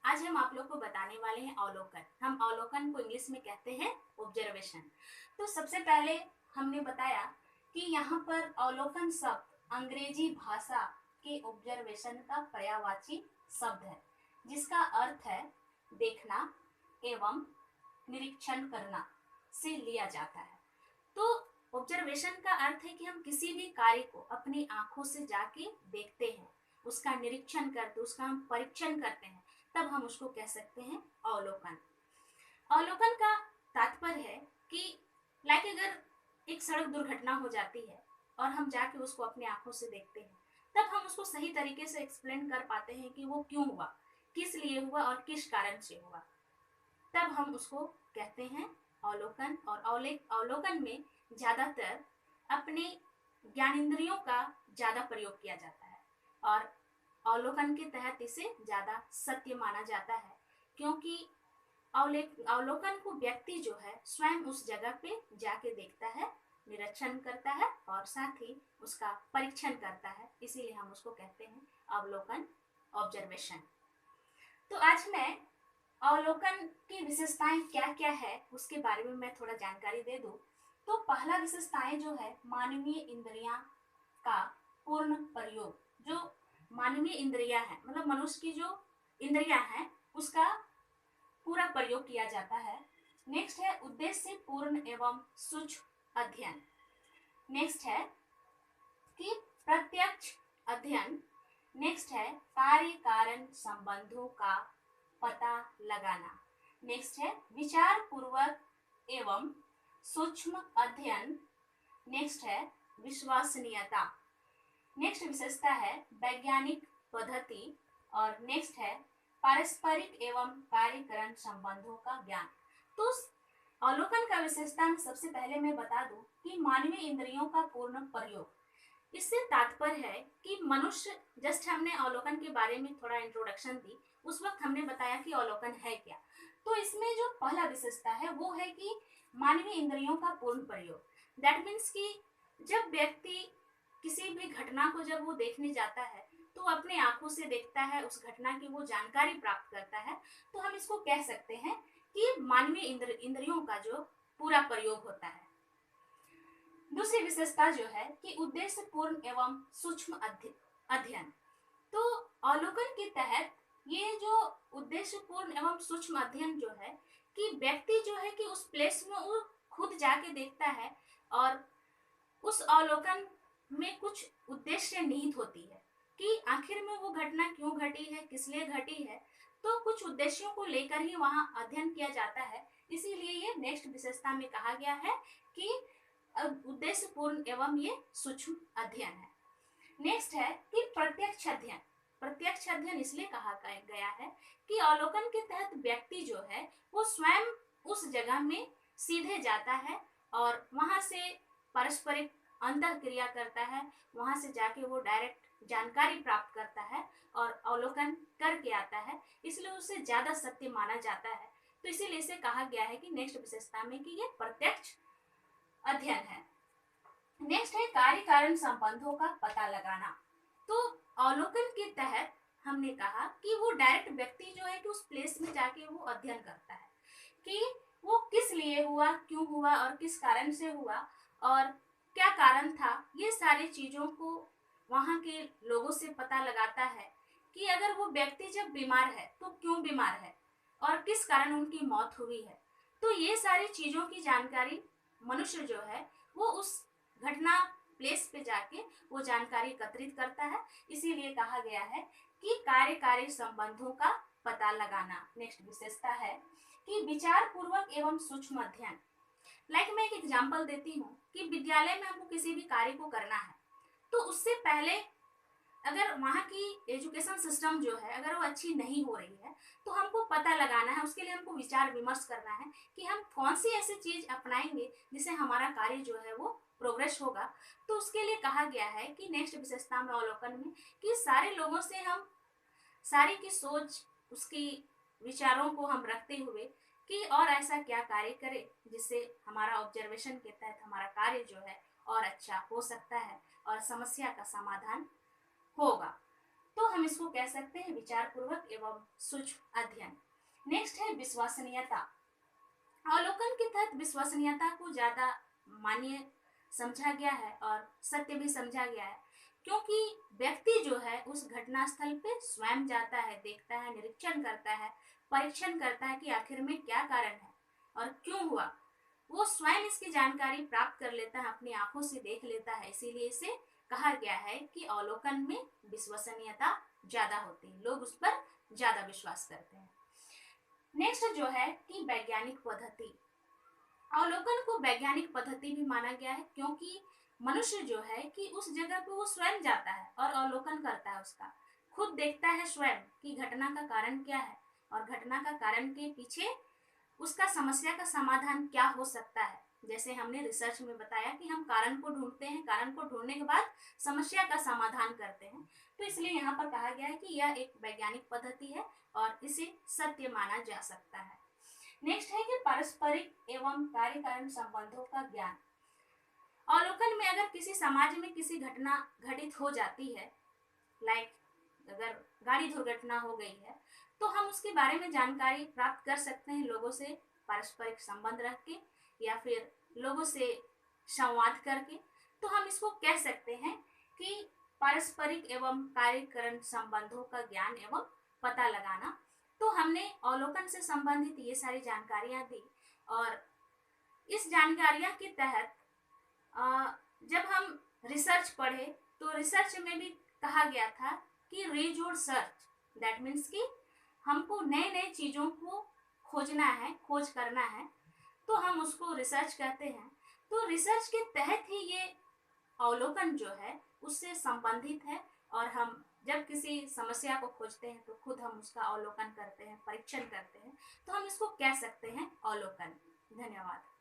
आज हम आप लोग को बताने वाले हैं अवलोकन। हम अवलोकन को इंग्लिश में कहते हैं ऑब्जर्वेशन। तो सबसे पहले हमने बताया कि यहाँ पर अवलोकन शब्द अंग्रेजी भाषा के ऑब्जर्वेशन का पर्यायवाची शब्द है, जिसका अर्थ है देखना एवं निरीक्षण करना से लिया जाता है। तो ऑब्जर्वेशन का अर्थ है कि हम किसी भी कार्य को अपनी आंखों से जाके देखते हैं, उसका निरीक्षण करते, उसका हम परीक्षण करते हैं, तब हम उसको कह सकते हैं अवलोकन। अवलोकन का तात्पर्य है कि लाइक अगर एक सड़क दुर्घटना हो जाती है और हम जाके उसको अपनी आंखों से देखते हैं, तब हम उसको सही तरीके से एक्सप्लेन कर पाते हैं कि वो क्यों हुआ, किस लिए हुआ और किस कारण से हुआ। तब हम उसको कहते हैं अवलोकन। और अवलोकन में ज्यादातर अपने ज्ञानेंद्रियों का ज्यादा प्रयोग किया जाता है और अवलोकन के तहत इसे ज्यादा सत्य माना जाता है, क्योंकि अवलोकन को व्यक्ति जो है स्वयं उस जगह पे जाके देखता है, निरीक्षण करता है और साथ ही उसका परीक्षण करता है, इसीलिए हम उसको कहते हैं अवलोकन, ऑब्जर्वेशन। तो आज मैं अवलोकन की विशेषताएं क्या क्या है उसके बारे में मैं थोड़ा जानकारी दे दूं। तो पहला विशेषताएं जो है मानवीय इंद्रियां का पूर्ण प्रयोग। जो मानवीय इंद्रियां हैं, मतलब मनुष्य की जो इंद्रियां हैं, उसका पूरा प्रयोग किया जाता है। नेक्स्ट है उद्देश्य पूर्ण एवं सूक्ष्म अध्ययन। नेक्स्ट है कि प्रत्यक्ष अध्ययन। नेक्स्ट है कार्य कारण संबंधों का पता लगाना। नेक्स्ट है विचार पूर्वक एवं सूक्ष्म अध्ययन। नेक्स्ट है विश्वसनीयता। नेक्स्ट विशेषता है वैज्ञानिक पद्धति। और नेक्स्ट है पारस्परिक एवं कार्यकरण संबंधों का ज्ञान। तो अवलोकन का विशेषता में सबसे पहले मैं बता दूं कि मानवीय इंद्रियों का पूर्ण प्रयोग। इससे तात्पर्य है कि मनुष्य, जस्ट हमने अवलोकन के बारे में थोड़ा इंट्रोडक्शन दी, उस वक्त हमने बताया कि अवलोकन है क्या। तो इसमें जो पहला विशेषता है वो है कि मानवीय इंद्रियों का पूर्ण प्रयोग। दैट मीन्स कि जब व्यक्ति किसी भी घटना को जब वो देखने जाता है तो अपने आंखों से देखता है, उस घटना की वो जानकारी प्राप्त करता है, तो हम इसको कह सकते हैं कि मानवीय इंद्रियों का जो पूरा प्रयोग होता है। दूसरी विशेषता जो है कि उद्देश्य पूर्ण एवं सूक्ष्म अध्ययन। तो अवलोकन के तहत ये जो उद्देश्य पूर्ण एवं सूक्ष्म अध्ययन जो है कि व्यक्ति जो है कि उस प्लेस में वो खुद जाके देखता है और उस अवलोकन में कुछ उद्देश्य निहित होती है कि आखिर में वो घटना क्यों घटी है, किस लिए घटी है। तो कुछ उद्देश्यों को लेकर ही वहां अध्ययन किया जाता है, इसीलिए ये नेक्स्ट विशेषता में कहा गया है कि उद्देश्य पूर्ण एवं ये सूक्ष्म अध्ययन है। नेक्स्ट है कि प्रत्यक्ष अध्ययन। प्रत्यक्ष अध्ययन इसलिए कहा गया है कि अवलोकन के तहत व्यक्ति जो है वो स्वयं उस जगह में सीधे जाता है और वहां से पारस्परिक अंतर क्रिया करता है, वहां से जाके वो डायरेक्ट जानकारी प्राप्त करता है और अवलोकन करके आता है, इसलिए उसे ज्यादा सत्य माना जाता है। तो इसीलिए इसे कहा गया है कि नेक्स्ट विशेषता में कि ये प्रत्यक्ष अध्ययन है। नेक्स्ट है कार्य कारण संबंधों का पता लगाना। तो अवलोकन के तहत हमने कहा कि वो डायरेक्ट व्यक्ति जो है कि उस प्लेस में जाके वो अध्ययन करता है कि वो किस लिए हुआ, क्यों हुआ और किस कारण से हुआ और क्या कारण था। ये सारी चीजों को वहां के लोगों से पता लगाता है कि अगर वो व्यक्ति जब बीमार है तो क्यों बीमार है और किस कारण उनकी मौत हुई है। तो ये सारी चीजों की जानकारी मनुष्य जो है वो उस घटना प्लेस पे जाके वो जानकारी एकत्रित करता है, इसीलिए कहा गया है कि कार्यकारी संबंधों का पता लगाना। नेक्स्ट विशेषता है कि विचार पूर्वक एवं सूक्ष्म अध्ययन। लाइक मैं एक एग्जांपल देती हूँ कि विद्यालय में हमको किसी भी कार्य को करना है तो उससे पहले अगर वहाँ की एजुकेशन सिस्टम जो है अगर वो अच्छी नहीं हो रही है तो हमको पता लगाना है, उसके लिए हमको विचार विमर्श करना है कि हम कौन सी ऐसी चीज अपनाएंगे जिससे हमारा कार्य जो है वो प्रोग्रेस होगा। तो उसके लिए कहा गया है कि नेक्स्ट विशेषता में अवलोकन में कि सारे लोगों से हम सारी की सोच, उसकी विचारों को हम रखते हुए कि और ऐसा क्या कार्य करें जिससे हमारा ऑब्जर्वेशन के तहत हमारा कार्य जो है और अच्छा हो सकता है और समस्या का समाधान होगा। तो हम इसको कह सकते हैं विचार पूर्वक एवं सूक्ष्म अध्ययन। नेक्स्ट है विश्वसनीयता। अवलोकन के तहत विश्वसनीयता को ज्यादा मान्य समझा गया है और सत्य भी समझा गया है, क्योंकि व्यक्ति जो है उस घटना स्थल पे स्वयं जाता है, देखता है, निरीक्षण करता है, परीक्षण करता है कि आखिर में क्या कारण है और क्यों हुआ। वो स्वयं इसकी जानकारी प्राप्त कर लेता है, अपनी आंखों से देख लेता है। इसीलिए इसे कहा गया है कि अवलोकन में विश्वसनीयता ज्यादा होती है, लोग उस पर ज्यादा विश्वास करते हैं। नेक्स्ट जो है कि वैज्ञानिक पद्धति। अवलोकन को वैज्ञानिक पद्धति भी माना गया है, क्योंकि मनुष्य जो है कि उस जगह पे वो स्वयं जाता है और अवलोकन करता है, उसका खुद देखता है स्वयं कि घटना का कारण क्या है और घटना का कारण के पीछे उसका समस्या का समाधान क्या हो सकता है। जैसे हमने रिसर्च में बताया कि हम कारण को ढूंढते हैं, कारण को ढूंढने के बाद समस्या का समाधान करते हैं। तो इसलिए यहाँ पर कहा गया है कि यह एक वैज्ञानिक पद्धति है और इसे सत्य माना जा सकता है। नेक्स्ट है कि पारस्परिक एवं कार्य कारण संबंधों का ज्ञान। अवलोकन में अगर किसी समाज में किसी घटना घटित हो जाती है, लाइक अगर गाड़ी दुर्घटना हो गई है, तो हम उसके बारे में जानकारी प्राप्त कर सकते हैं लोगों से पारस्परिक संबंध रख के या फिर लोगों से संवाद करके। तो हम इसको कह सकते हैं कि पारस्परिक एवं कार्यकरण संबंधों का ज्ञान एवं पता लगाना। तो हमने अवलोकन से संबंधित ये सारी जानकारियां दी, और इस जानकारियां के तहत जब हम रिसर्च पढ़े तो रिसर्च में भी कहा गया था कि रीड और सर्च, दैट मीन्स कि हमको नए नए चीज़ों को खोजना है, खोज करना है, तो हम उसको रिसर्च कहते हैं। तो रिसर्च के तहत ही ये अवलोकन जो है उससे संबंधित है, और हम जब किसी समस्या को खोजते हैं तो खुद हम उसका अवलोकन करते हैं, परीक्षण करते हैं, तो हम इसको कह सकते हैं अवलोकन। धन्यवाद।